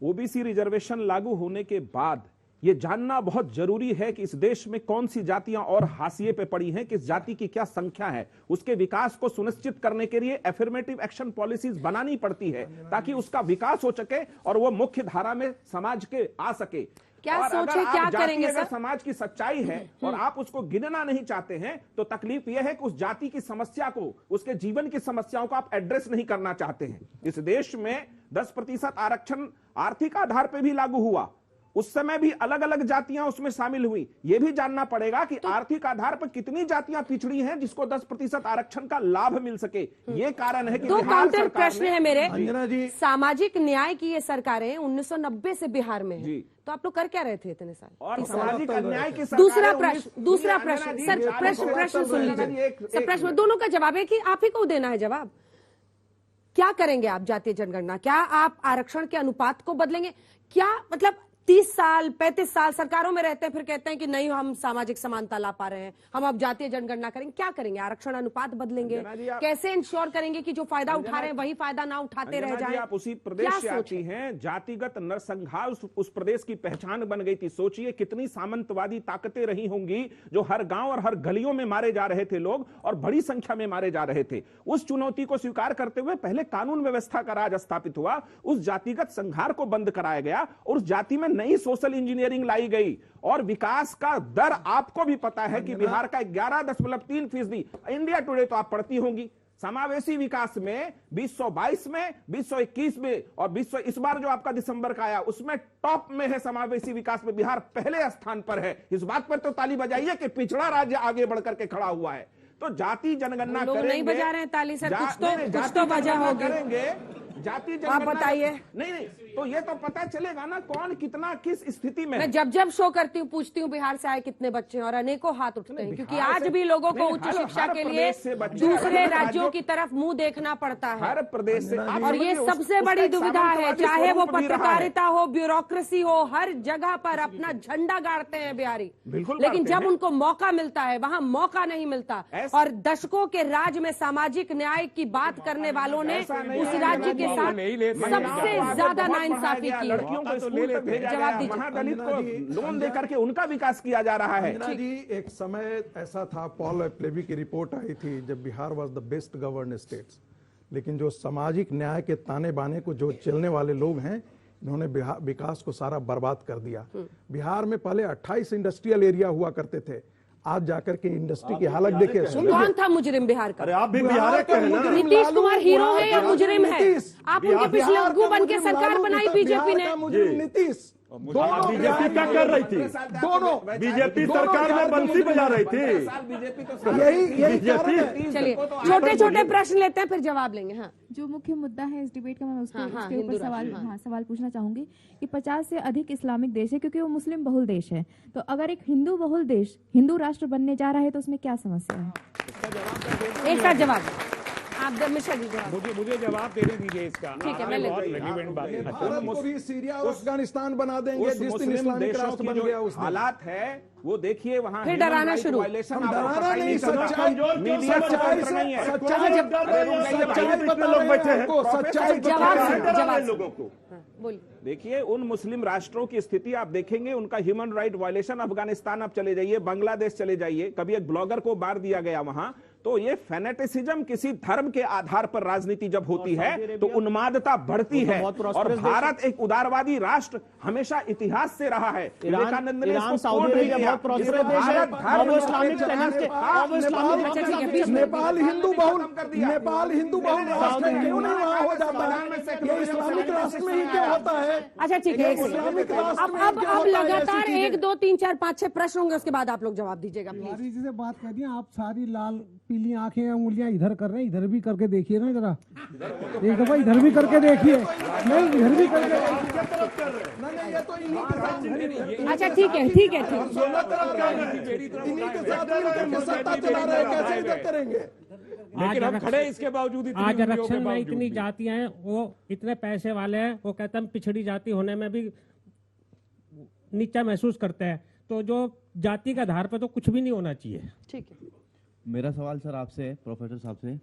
ओबीसी रिजर्वेशन लागू होने के बाद यह जानना बहुत जरूरी है कि इस देश में कौन सी जातियां और हाशिए पे पड़ी हैं, किस जाति की क्या संख्या है। उसके विकास को सुनिश्चित करने के लिए एफर्मेटिव एक्शन पॉलिसीज बनानी पड़ती है ताकि उसका विकास हो सके और वो मुख्य धारा में समाज के आ सके। क्या और सोचे, अगर क्या करेंगे अगर सर? समाज की सच्चाई है और आप उसको गिनना नहीं चाहते हैं तो तकलीफ यह है कि उस जाति की समस्या को, उसके जीवन की समस्याओं को आप एड्रेस नहीं करना चाहते हैं। इस देश में 10% आरक्षण आर्थिक आधार पर भी लागू हुआ, उस समय भी अलग अलग जातियां उसमें शामिल हुई। यह भी जानना पड़ेगा कि आर्थिक आधार पर कितनी जातियां पिछड़ी हैं जिसको 10% आरक्षण का लाभ मिल सके। ये कारण है कि दो काउंटर प्रश्न है मेरे। अंजना जी, सामाजिक न्याय की ये सरकारें 1990 से बिहार में है, तो आप लोग कर क्या रहे थे इतने साल? और सामाजिक अन्याय की दूसरा प्रश्न सर, प्रश्न सुन लीजिए सर, प्रश्न दोनों का जवाब है कि आप ही को देना है जवाब। क्या करेंगे आप जातीय जनगणना? क्या आप आरक्षण के अनुपात को बदलेंगे? क्या मतलब 30 साल 35 साल सरकारों में रहते हैं, फिर कहते हैं कि नहीं हम सामाजिक समानता ला पा रहे हैं, हम अब जातीय जनगणना करेंगे। क्या करेंगे? आरक्षण अनुपात बदलेंगे? कैसे इंश्योर करेंगे कि जो फायदा उठा रहे हैं वही फायदा ना उठाते रह जाएं? आप उसी प्रदेश से आती हैं, जातिगत नरसंहार उस प्रदेश की पहचान बन गई थी। सोचिए कितनी सामंतवादी ताकतें रही होंगी जो हर गांव और हर गलियों में मारे जा रहे थे लोग, और बड़ी संख्या में मारे जा रहे थे। उस चुनौती को स्वीकार करते हुए पहले कानून व्यवस्था का राज स्थापित हुआ, उस जातिगत संहार को बंद कराया गया और उस जाति में नई सोशल इंजीनियरिंग लाई गई। और विकास का दर आपको भी पता है कि बिहार का 11.3%। इंडिया टुडे तो आप पढ़ती होंगी। समावेशी विकास में 2022 में, 2021 में और 20 इस बार जो आपका दिसंबर का आया उसमें टॉप में है। समावेशी विकास में बिहार पहले स्थान पर है। इस बात पर तो ताली बजाइए कि पिछड़ा राज्य आगे बढ़कर के खड़ा हुआ है। तो जाति जनगणना करेंगे, नहीं बजा रहे हैं ताली सर, कुछ तो बजा होगी। करेंगे जाति जनगणना, आप बताइए। नहीं तो ये तो पता चलेगा ना कौन कितना किस स्थिति में। मैं जब शो करती हूँ पूछती हूँ बिहार से आए कितने बच्चे हैं, और अनेकों हाथ उठते हैं, क्योंकि आज भी लोगों को उच्च शिक्षा के लिए दूसरे राज्यों की तरफ मुंह देखना पड़ता है। हर प्रदेश से, और ये सबसे बड़ी दुविधा है, चाहे वो पत्रकारिता हो, ब्यूरोक्रेसी हो, हर जगह पर अपना झंडा गाड़ते हैं बिहारी, लेकिन जब उनको मौका मिलता है वहां मौका नहीं मिलता। और दशकों के राज में सामाजिक न्याय की बात करने वालों ने उस राज्य के साथ सबसे ज्यादा नाइंसाफी की। लड़कियों को स्कूल तक भेजा गया, महादलित को लोन देकर के उनका विकास किया जा रहा है। जी, एक समय ऐसा था, पॉल प्लेबी की रिपोर्ट आई थी जब Bihar was the best govern states, लेकिन जो सामाजिक न्याय के ताने बाने को जो चलने वाले लोग हैं, इन्होंने विकास को सारा बर्बाद कर दिया। बिहार में पहले 28 इंडस्ट्रियल एरिया हुआ करते थे, आज जाकर के इंडस्ट्री की हालत देखिए। कौन था मुजरिम बिहार का? अरे आप भी बिहार के हैं ना? नीतीश कुमार हीरो है या मुजरिम है? आप उनके पिछले उग्गू बन के सरकार बनाई बीजेपी ने। नीतीश बीजेपी क्या कर रही थी? दोनों बीजेपी सरकार में बंसी बजा रही थी। यही चलिए छोटे छोटे प्रश्न लेते हैं फिर जवाब लेंगे। हाँ, जो मुख्य मुद्दा है इस डिबेट का, मैं उसके ऊपर सवाल पूछना चाहूंगी कि 50 से अधिक इस्लामिक देश है, क्योंकि वो मुस्लिम बहुल देश है, तो अगर एक हिंदू बहुल देश हिंदू राष्ट्र बनने जा रहा है तो उसमें क्या समस्या है? एक का जवाब आप मिश्रा जी जवाब। मुझे जवाब देने दीजिए इसका। ठीक है, मैं लेती हूँ। सीरिया और अफगानिस्तान बना देंगे जिस दिन इस्लामिक राष्ट्र बन गया। उस हालात है वो देखिए वहाँ फिर डराना शुरू। डराना नहीं, सच्चाई लोगों को देखिए। उन मुस्लिम राष्ट्रों की स्थिति आप देखेंगे, उनका ह्यूमन राइट वायलेशन। अफगानिस्तान आप चले जाइए, बांग्लादेश चले जाइए, कभी एक ब्लॉगर को मार दिया गया वहां। तो ये फेनेटिसिज्म, किसी धर्म के आधार पर राजनीति जब होती है तो उन्मादता बढ़ती है। और भारत एक उदारवादी राष्ट्र हमेशा इतिहास से रहा है। विवेकानंद ने नेपाल हिंदू बहुल राष्ट्र क्यों नहीं वहाँ हो जाता है? ये इस्लामिक राष्ट्र में ही क्यों होता है? अच्छा ठीक है, अब लगातार 1 2 3 4 5 6 प्रश्न होंगे, उसके बाद आप लोग जवाब दीजिएगा प्लीज। जी से बात कर दिया आप, सारी लाल पीली आंखें उंगलियां इधर कर रहे हैं, इधर भी करके देखिए ना जरा, एक दफा इधर भी करके देखिए। नहीं, इधर भी करके। अच्छा ठीक है ठीक है लेकिन हम खड़े इसके बावजूद। आज आरक्षण में इतनी जातियां हैं, वो इतने पैसे वाले हैं, वो कहते हैं पिछड़ी जाति होने में भी नीचा महसूस करते हैं, तो जो जाति के आधार पर तो कुछ भी नहीं होना चाहिए। ठीक है, मेरा सवाल सर आपसे है, प्रोफेसर साहब से।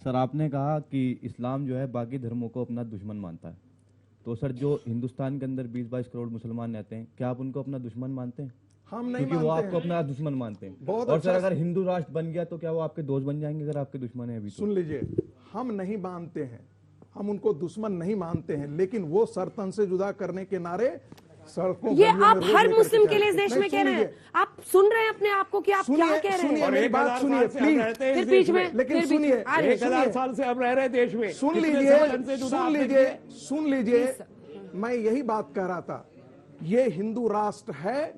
सर आपने कहा कि इस्लाम जो है बाकी धर्मों को अपना दुश्मन मानता है, तो सर जो हिंदुस्तान के अंदर 20-22 करोड़ मुसलमान रहते हैं, क्या आप उनको अपना दुश्मन मानते हैं? हम नहीं, क्योंकि वो आपको अपना दुश्मन मानते हैं। और सर अगर हिंदू राष्ट्र बन गया तो क्या वो आपके दोस्त बन जाएंगे अगर आपके दुश्मन है अभी? सुन लीजिए, हम नहीं मानते हैं, हम उनको दुश्मन नहीं मानते हैं, लेकिन वो सरतन से जुदा करने के नारे सड़कों, ये आप हर मुस्लिम के लिए इस देश में कह रहे हैं। आप सुन रहे हैं अपने आप को कि आप क्या कह रहे हैं? मेरी बात सुनिए प्लीज, फिर बीच में, लेकिन सुनिए, 1000 साल से हम रह रहे देश में। सुन लीजिए, मैं यही बात कह रहा था ये हिंदू राष्ट्र है,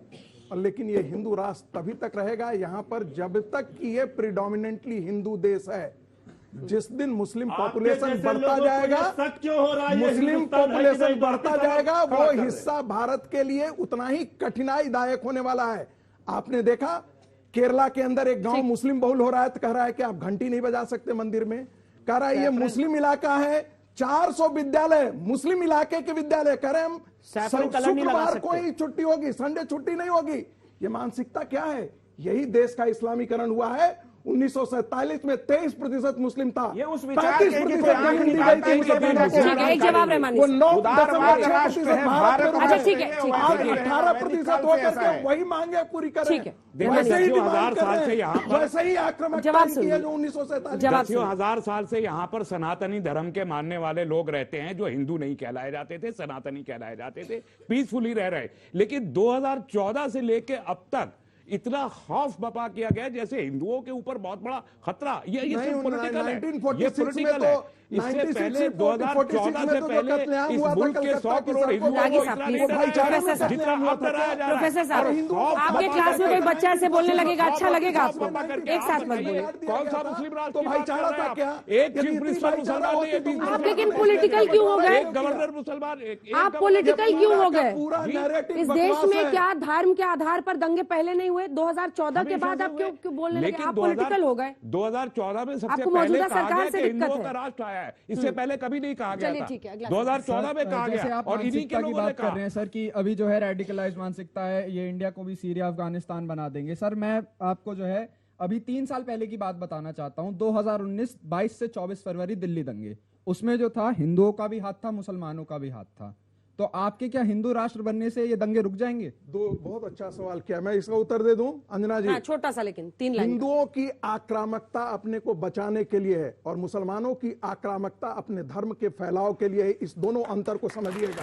और लेकिन ये हिंदू राष्ट्र तभी तक रहेगा यहाँ पर जब तक कि ये प्रिडोमिनेंटली हिंदू देश है। जिस दिन मुस्लिम पॉपुलेशन बढ़ता जाएगा, मुस्लिम पॉपुलेशन बढ़ता जाएगा, वो हिस्सा भारत के लिए उतना ही कठिनाईदायक होने वाला है। आपने देखा केरला के अंदर एक गांव मुस्लिम बहुल हो रहा है तो कह रहा है कि आप घंटी नहीं बजा सकते मंदिर में। कह रहा है ये मुस्लिम इलाका है, 400 विद्यालय मुस्लिम इलाके के विद्यालय, कह रहे हम शुक्रवार को ही छुट्टी होगी, संडे छुट्टी नहीं होगी। ये मानसिकता क्या है? यही देश का इस्लामीकरण हुआ है। 1947 में 23% मुस्लिम था, ये उस विचार के कि कोई आंख निकालता है कि एक जवाब रहमानी वो 9.6% अच्छा ठीक है 18% होकर के वही मांगे पूरी करें। वैसे ही 1000 साल से यहाँ पर वैसे ही आक्रमण किया जो 1947 1000 साल से यहाँ पर सनातनी धर्म के मानने वाले लोग रहते हैं, जो हिंदू नहीं कहलाए जाते थे, सनातनी कहलाए जाते थे, पीसफुली रह रहे। लेकिन 2014 से लेके अब तक इतना खौफ बपा किया गया जैसे हिंदुओं के ऊपर बहुत बड़ा खतरा। ये सिर्फ पॉलिटिकल है, ये पॉलिटिकल है। इससे पहले 2014 से पहले इस मुल्क के 100 करोड़ हिंदुओं को इतना नहीं जितना अब डराया जा रहा है। प्रोफेसर साहब, आपके क्लास में कोई बच्चा ऐसे बोलने लगेगा, अच्छा लगेगा आपको? एक साथ मत बोलिए। कौन सा मुस्लिम राष्ट्र तो भाईचारा था क्या? एक चीफ मिनिस्टर मुसलमान नहीं, आप लेकिन पॉलिटिकल क्यों हो गए? गवर्नर मुसलमान, आप पॉलिटिकल क्यों हो गए? इस देश में क्या धर्म के आधार पर दंगे पहले नहीं हुए? 2014 के बाद आप क्यों बोलने लगे? आप पॉलिटिकल हो गए। 2014 में सबसे पहले कहा गया कि हिंदुओं का राष्ट्र आया है, इससे पहले कभी नहीं कहा गया था। 2014 में कहा गया। आप और इन्हीं के लोगों ने कर रहे हैं सर कि अभी जो है रेडिकलाइज मानसिकता है, ये इंडिया को भी सीरिया अफगानिस्तान बना देंगे। सर मैं आपको जो है अभी 3 साल पहले की बात बताना चाहता हूँ। 2019 22 से 24 फरवरी दिल्ली दंगे, उसमें जो था हिंदुओं का भी हाथ था, मुसलमानों का भी हाथ था। तो आपके क्या हिंदू राष्ट्र बनने से ये दंगे रुक जाएंगे? बहुत अच्छा सवाल किया, मैं इसका उत्तर दे दूं अंजना जी। हाँ, छोटा सा लेकिन 3 लाइन। हिंदुओं की आक्रामकता अपने को बचाने के लिए है और मुसलमानों की आक्रामकता अपने धर्म के फैलाव के लिए है। इस दोनों अंतर को समझिएगा।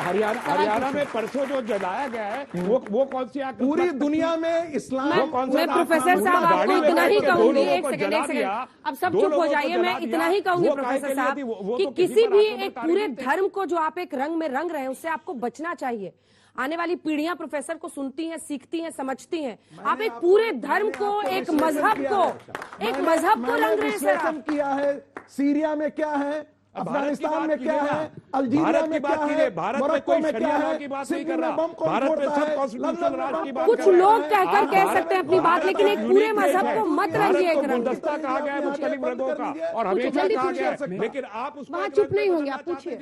हरियाणा में परसों जो जलाया गया है वो कौन सी आक्रामकता? पूरी दुनिया में इस्लाम। मैं प्रोफेसर साहब आपको इतना ही कहूंगी, एक सेकंड अब सब चुप हो जाइए। मैं इतना ही कहूंगी प्रोफेसर साहब कि किसी भी एक पूरे धर्म को जो आप एक रंग में रंग रहे हैं उससे आपको बचना चाहिए। आने वाली पीढ़ियां प्रोफेसर को सुनती हैं, सीखती हैं, समझती हैं। आप एक पूरे धर्म को, एक मजहब को रंग रहे हैं सर। किया है सीरिया में क्या है, अफगानिस्तान में क्या है, अल्जीरिया में क्या है, भारत में कोई शरिया की बात नहीं कर रहा। भारत में सब कॉन्स्टिट्यूशनल राष्ट्र की बात। कुछ लोग कहकर कह सकते हैं अपनी बात, लेकिन एक पूरे मजहब को मत रंगिए एक रंग। गुलदस्ता कहा गया है मुख्तलिफ रंगों का और हमेशा कहा गया है, लेकिन आप उस वहाँ चुप नहीं होंगे, आप पूछिए।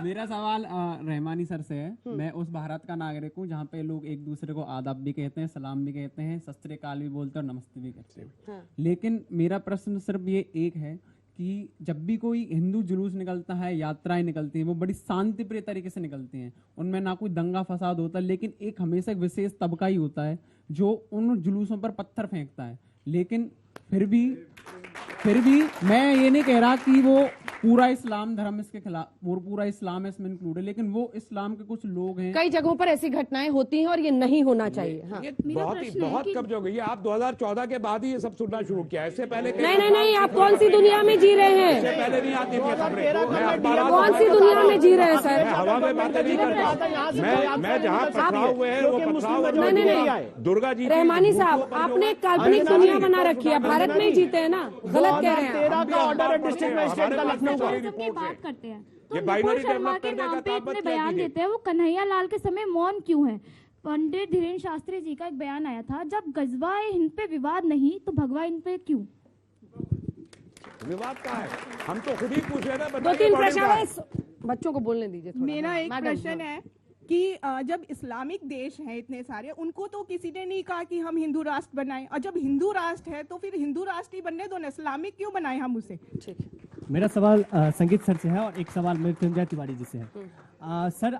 मेरा सवाल रहमानी सर से है। मैं उस भारत का नागरिक हूँ जहाँ पे लोग एक दूसरे को आदाब भी कहते हैं, सलाम भी कहते हैं, सत श्री अकाल भी बोलते हैं और नमस्ते भी कहते हैं। लेकिन मेरा प्रश्न सिर्फ ये एक है कि जब भी कोई हिंदू जुलूस निकलता है, यात्राएं निकलती हैं, वो बड़ी शांति प्रिय तरीके से निकलती हैं, उनमें ना कोई दंगा फसाद होता है, लेकिन एक हमेशा एक विशेष तबका ही होता है जो उन जुलूसों पर पत्थर फेंकता है। लेकिन फिर भी मैं ये नहीं कह रहा कि वो पूरा इस्लाम धर्म इसके खिलाफ, वो पूरा इस्लाम इसमें इंक्लूड है, लेकिन वो इस्लाम के कुछ लोग हैं। कई जगहों पर ऐसी घटनाएं होती हैं और ये नहीं होना चाहिए। हाँ। ये बहुत कब्ज हो गई है। आप 2014 के बाद ही ये सब सुनना शुरू किया, इससे पहले नहीं, आप कौन सी दुनिया में जी रहे हैं? इससे पहले नहीं आती थी खबरें। कौन सी दुनिया में जी रहे हैं सर? हवा में बातें नहीं करता। मैं जहाँ पथराव हुए हैं वो पथराव नहीं। दुर्गा जी रहमानी साहब, आपने काल्पनिक दुनिया बना रखी है, भारत में ही जीते हैं ना, गलत कह रहे हैं। बात करते हैं तो नुपुर शर्मा के नाम पे इतने बयान देते हैं, वो कन्हैया लाल के समय मौन क्यों है? पंडित धीरेन्द्र शास्त्री जी का एक बयान आया था, जब गजवा हिंद पे विवाद नहीं तो भगवा हिंद पे क्यों? विवाद का है, हम तो खुद ही पूछ रहे थे। 2-3 प्रश्न बच्चों को बोलने दीजिए। मेरा एक प्रश्न है कि जब इस्लामिक देश हैं इतने सारे, उनको तो किसी ने नहीं कहा कि हम हिंदू राष्ट्र बनाएं, और जब हिंदू राष्ट्र है तो फिर हिंदू राष्ट्र ही बनने दो, इस्लामिक क्यों बनाएं हम उसे? मेरा सवाल संगीत सर से है और एक सवाल मृत्युंजय तिवारी जी से है। सर,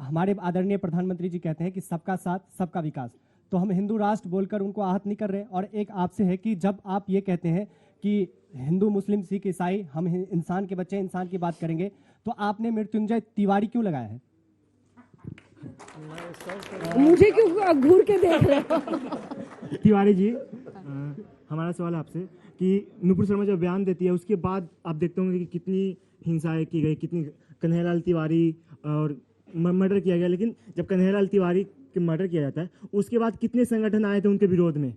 हमारे आदरणीय प्रधानमंत्री जी कहते हैं कि सबका साथ सबका विकास, तो हम हिंदू राष्ट्र बोलकर उनको आहत नहीं कर रहे। और एक आपसे है कि जब आप ये कहते हैं कि हिंदू मुस्लिम सिख ईसाई हम इंसान के बच्चे इंसान की बात करेंगे, तो आपने मृत्युंजय तिवारी क्यों लगाया है? मुझे क्यों घूर के देख रहे हो? तिवारी जी, हमारा सवाल आपसे कि नुपुर शर्मा जब बयान देती है उसके बाद आप देखते होंगे कि कितनी हिंसाएं की गई, कितनी कन्हैयालाल तिवारी और मर्डर किया गया, लेकिन जब कन्हैयालाल तिवारी के मर्डर किया जाता है उसके बाद कितने संगठन आए थे उनके विरोध में?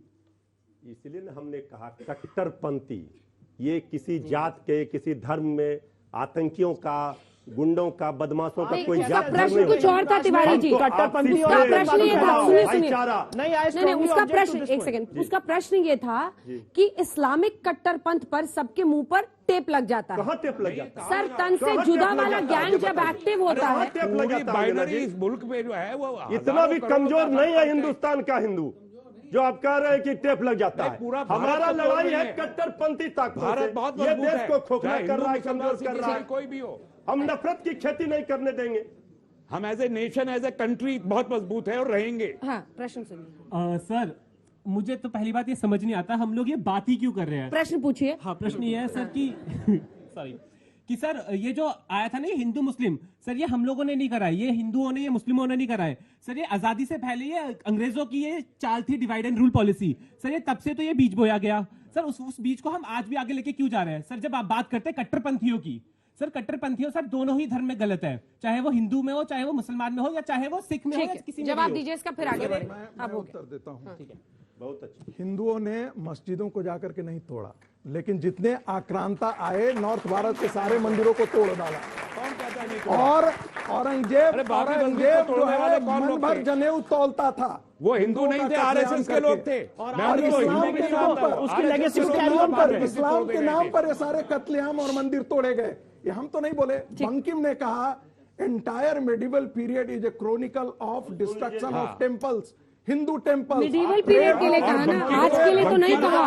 इसलिए ना हमने कहा कट्टरपंथी ये किसी जात के, किसी धर्म में आतंकियों का, गुंडों का, बदमाशों का कोई जात प्रश्न कुछ और था तिवारी जी। कट्टरपंथी उसका प्रश्न ये था, सुनिए नहीं, उसका प्रश्न, एक सेकंड, उसका प्रश्न ये था कि इस्लामिक कट्टरपंथ पर सबके मुंह पर टेप लग जाता है। कहाँ टेप लग जाता है? सर, तन से जुदा वाला ज्ञान जब एक्टिव होता है, इस मुल्क में जो है वो इतना भी कमजोर नहीं है हिंदुस्तान का हिंदू जो आप कह रहे हैं कि टेप लग जाता है। हमारा लड़ाई है कट्टरपंथी ताकतों से। ये देश को खोखला कर रहा है, कमजोर कर रहा है। कोई भी हो, हम नफरत की खेती नहीं करने देंगे। हम as a nation, as a country बहुत मजबूत है और रहेंगे। हाँ, प्रश्न सुनिए। सर, मुझे तो पहली बात ये समझ नहीं आता हम लोग ये बात ही क्यों कर रहे हैं। प्रश्न पूछिए। हाँ, प्रश्न ये है सर कि सॉरी कि सर ये जो आया था ना ये हिंदू मुस्लिम, सर ये हम लोगों ने नहीं कराया, ये हिंदुओं ने, ये मुस्लिमों ने नहीं कराए सर। ये आजादी से पहले ये अंग्रेजों की ये चाल थी, divide and rule policy sir. ये तब से तो ये बीज बोया गया सर। उस बीज को हम आज भी आगे लेके क्यों जा रहे हैं सर? जब आप बात करते हैं कट्टरपंथियों की, सर कट्टरपंथियों सर दोनों ही धर्म में गलत है, चाहे वो हिंदू में हो, चाहे वो मुसलमान में हो, या चाहे वो सिख में हो, या किसी में हो। जवाब दीजिए इसका, फिर आगे बढ़े। मैं उत्तर देता हूँ। बहुत अच्छा। हिंदुओं ने मस्जिदों को जाकर के नहीं तोड़ा, लेकिन जितने आक्रांता आए नॉर्थ भारत के सारे मंदिरों को तोड़ डाला। और औरंगजेब जो है मन भर जनेऊ तोलता था। वो हिंदू नहीं थे, आरएसएस के लोग थे। और इस्लाम के नाम पर, उसकी लेगेसी के नाम पर, इस्लाम के नाम पर ये सारे कत्लेआम और मंदिर तोड़े गए। ये हम तो नहीं बोले, बंकिम ने कहा entire medieval period is a chronicle of destruction of temples, Hindu temple. Medieval period के लिए कहा ना, आज के लिए तो नहीं कहा।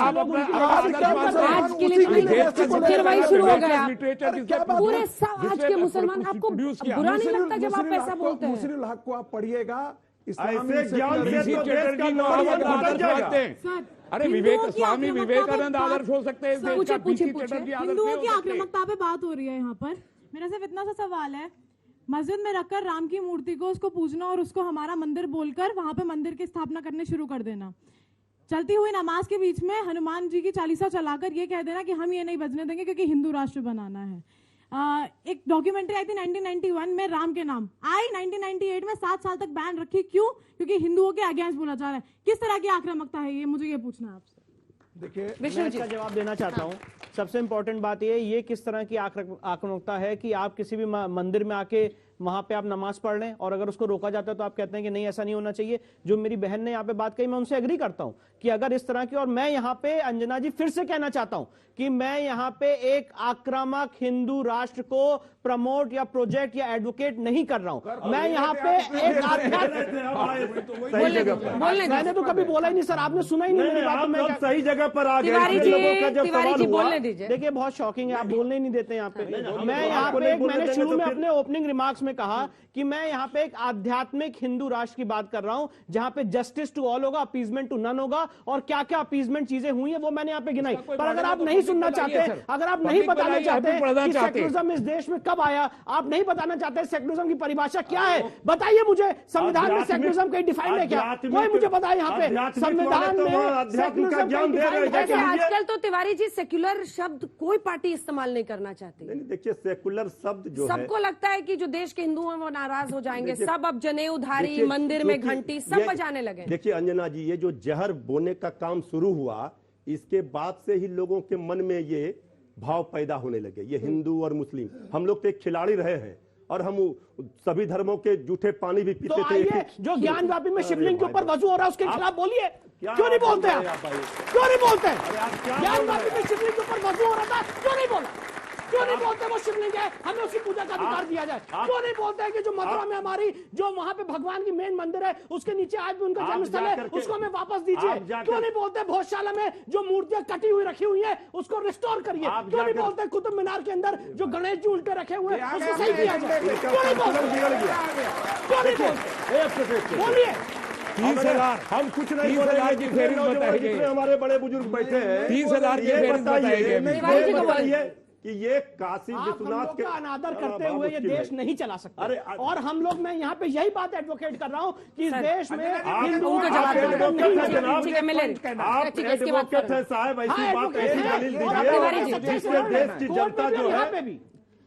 आज के लिए फिर वही शुरू हो गया। पूरे सब आज के मुसलमान, आपको बुरा नहीं लगता जब आप ऐसा बोलते हैं? मुस्लिम हक को आप पढ़िएगा, अरे स्वामी विवेकानंद आदर्श हो सकते हैं। हिंदुओं की आक्रामकता पे बात हो रही है यहाँ पर। मेरा सिर्फ इतना सा सवाल है, मस्जिद में रखकर राम की मूर्ति को उसको पूजना और उसको हमारा मंदिर बोलकर वहां पे मंदिर की स्थापना करने शुरू कर देना, चलती हुई नमाज के बीच में हनुमान जी की चालीसा चलाकर ये कह देना कि हम ये नहीं बजने देंगे क्योंकि हिंदू राष्ट्र बनाना है। एक डॉक्यूमेंट्री आई थी 1991 में राम के नाम आई, 1998 में 7 साल तक बैन रखी। क्यों? क्योंकि हिंदुओं के अगेंस्ट बोला जा रहा है। किस तरह की आक्रामकता है ये, मुझे ये पूछना है आपसे। देखिए, मैं इसका जवाब देना चाहता हूँ। सबसे इंपॉर्टेंट बात ये किस तरह की आक्रामकता है कि आप किसी भी मंदिर में आके वहां पे आप नमाज पढ़ लें और अगर उसको रोका जाता है तो आप कहते हैं कि नहीं ऐसा नहीं होना चाहिए। जो मेरी बहन ने यहाँ पे बात कही, मैं उनसे एग्री करता हूं कि अगर इस तरह की, और मैं यहाँ पे अंजना जी फिर से कहना चाहता हूं कि मैं यहाँ पे एक आक्रामक हिंदू राष्ट्र को प्रमोट या प्रोजेक्ट या एडवोकेट नहीं कर रहा हूं। मैं यहाँ पे एक मैंने तो कभी बोला ही नहीं सर, आपने सुना ही नहीं मेरी बात। मैं सही जगह पर आ गए। देखिए बहुत शॉकिंग है, आप बोलने ही नहीं देते यहाँ पे। मैं यहाँ पे मैंने शुरू में अपने ओपनिंग रिमार्क्स में कहा कि मैं यहाँ पे एक आध्यात्मिक हिंदू राष्ट्र की बात कर रहा हूं जहां पे जस्टिस टू ऑल होगा, अपीजमेंट टू नन होगा, और क्या क्या अपीजमेंट चीजें हुई है वो मैंने यहाँ पे गिनाई। पर अगर आप नहीं सुनना चाहते, अगर आप नहीं बताना चाहते कि सेक्युलरिज्म इस देश में कब आया, आप नहीं बताना चाहते सेक्युलरिज्म की परिभाषा क्या है, बताइए मुझे। संविधान में सेक्युलरिज्म कहीं डिफाइंड है क्या? कोई मुझे बताए यहाँ पे संविधान में सेक्युलरिज्म कहीं डिफाइंड है क्या? आजकल तो तिवारी जी सेक्युलर शब्द कोई पार्टी इस्तेमाल नहीं करना चाहती। देखिए सेक्युलर शब्द जो सबको लगता है कि जो देश के हिंदू हैं वो नाराज हो जाएंगे, सब अब जनेऊधारी, मंदिर में घंटी सब बजाने लगे। देखिए अंजना जी, ये जो जहर बोने का काम शुरू हुआ, इसके बाद से ही लोगों के मन में ये भाव पैदा होने लगे। ये हिंदू और मुस्लिम, हम लोग तो एक खिलाड़ी रहे हैं और हम सभी धर्मों के जूठे पानी भी पीते थे। जो ज्ञान व्यापी में शिवलिंग के ऊपर वजू हो रहा है उसके खिलाफ बोलिए। क्यों नहीं बोलते आप? क्यों नहीं बोलते? ज्ञान व्यापी में शिवलिंग के ऊपर वजू हो रहा था, क्यों नहीं बोला? क्यों नहीं बोलते वो शिवलिंग है, हमें उसकी पूजा का अधिकार दिया जाए? क्यों नहीं बोलते हैं कि जो मथुरा में हमारी जो वहां पे भगवान की मेन मंदिर है उसके नीचे आज भी उनका जन्मस्थल है, उसको हमें वापस दीजिए? क्यों नहीं बोलते भोजशाला में जो मूर्तियां कटी हुई रखी हुई है उसको रिस्टोर करिए? क्यों नहीं बोलते कुतुब मीनार के अंदर जो गणेश जी उल्टे रखे हुए हैं उसको सही किया जाए? क्यों नहीं बोलते? क्यों नहीं बोलते? बोलिए। हम कुछ नहीं बोलेंगे, हमारे बड़े बुजुर्ग बैठे हैं। 30,000 बताइए कि ये काशी विश्वनाथ का अनादर करते हुए ये देश नहीं चला सकता। अरे और हम लोग, मैं यहाँ पे यही बात एडवोकेट कर रहा हूँ कि इस देश में हिंदुओं का आप एडवोकेट है साहब, ऐसी बात ऐसी दलील दीजिए, देश की जनता जो है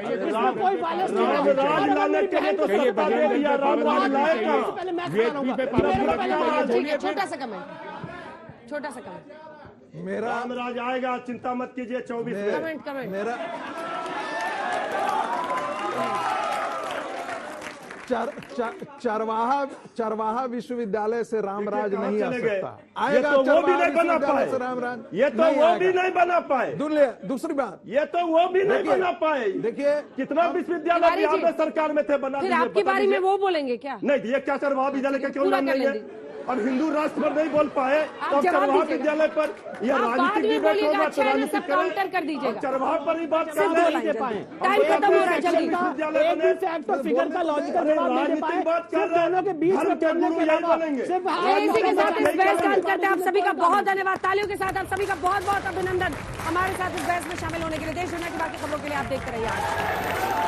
इसमें कोई वायलेंस नहीं है। राम लाने के लिए तो सत्ता दे दिया, राम लाए पहले मैं खड़ा रहूंगा। छोटा सा कमेंट मेरा रामराज आएगा, चिंता मत कीजिए 24 में। कमेंट। मेरा चरवाहा विश्वविद्यालय से रामराज नहीं आ सकता। आएगा तो वो भी नहीं बना पाए, ये तो वो भी नहीं बना पाए। दूसरी बात, ये तो वो भी नहीं बना पाए। देखिए कितना विश्वविद्यालय बिहार में सरकार में थे, बना फिर आपकी बारी में वो बोलेंगे क्या? नहीं, ये क्या चरवाहा विद्यालय का क्यों नाम नहीं है? और हिंदू राष्ट्र पर नहीं बोल पाए और चरवाहा विद्यालय पर यह राजनीतिक डिबेट होगा तो राजनीतिक काउंटर कर दीजिएगा। चरवाहा पर ही बात कर रहे हैं। टाइम खत्म हो रहा है, जल्दी। एक भी फैक्ट और फिगर का लॉजिकल जवाब नहीं दे पाए। सिर्फ दोनों के बीच में बोलने के अलावा सिर्फ इसी के साथ इस बहस का अंत करते हैं। आप सभी का बहुत धन्यवाद, तालियों के साथ आप सभी का बहुत बहुत अभिनंदन हमारे साथ इस बहस में शामिल होने के लिए। देश दुनिया की बाकी खबरों के लिए आप देखते रहिए।